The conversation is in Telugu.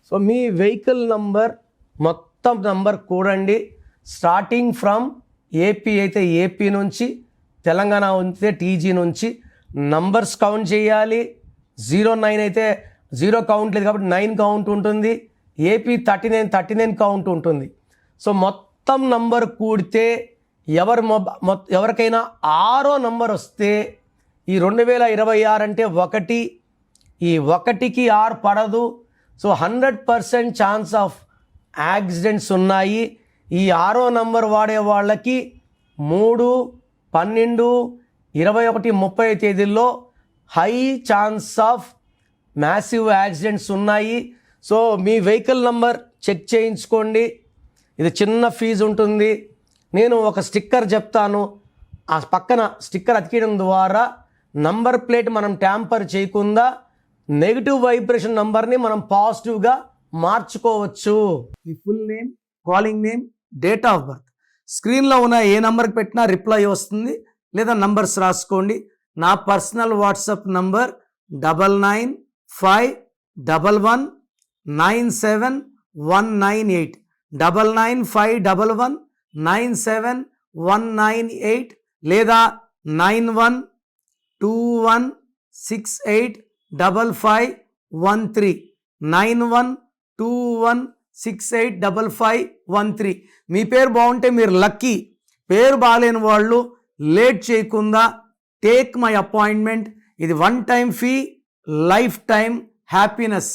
సో మీ వెహికల్ నంబర్ మొత్తం నంబర్ కూడండి. స్టార్టింగ్ ఫ్రమ్ ఏపీ అయితే ఏపీ నుంచి, తెలంగాణ ఉంటే టీజీ నుంచి నంబర్స్ కౌంట్ చేయాలి. 09 అయితే 0 కౌంట్ లేదు కాబట్టి 9 కౌంట్ ఉంటుంది. ఏపీ 39 కౌంట్ ఉంటుంది. సో మొత్తం నంబర్ కూడితే ఎవరికైనా 6వ నంబర్ వస్తే ఈ 2026 అంటే 1, ఈ 1కి 6 పడదు. సో 100% ఛాన్స్ ఆఫ్ యాక్సిడెంట్స్ ఉన్నాయి. ఈ 6వ నంబర్ వాడే వాళ్ళకి 3, 12, 21, 30 తేదీల్లో high chance of massive accidents ఉన్నాయి. సో మీ వెహికల్ నంబర్ చెక్ చేయించుకోండి. ఇది చిన్న ఫీజు ఉంటుంది. నేను ఒక స్టిక్కర్ చెప్తాను, ఆ పక్కన స్టిక్కర్ అతికేయడం ద్వారా నంబర్ ప్లేట్ మనం ట్యాంపర్ చేయకుండా నెగిటివ్ వైబ్రేషన్ నంబర్ని మనం పాజిటివ్గా మార్చుకోవచ్చు. మీ full name, calling name, date of birth, స్క్రీన్లో ఉన్న ఏ నంబర్కి పెట్టినా రిప్లై వస్తుంది, లేదా నంబర్స్ రాసుకోండి. నా పర్సనల్ వాట్సాప్ నంబర్ 9951197198 9951197198 లేదా 9121685513 9121685513. మీ పేరు బాగుంటే మీరు లక్కీ. పేరు బాగాలేని వాళ్ళు లేట్ చేయకుండా టేక్ మై అపాయింట్మెంట్. ఇది 1 time fee, life time happiness.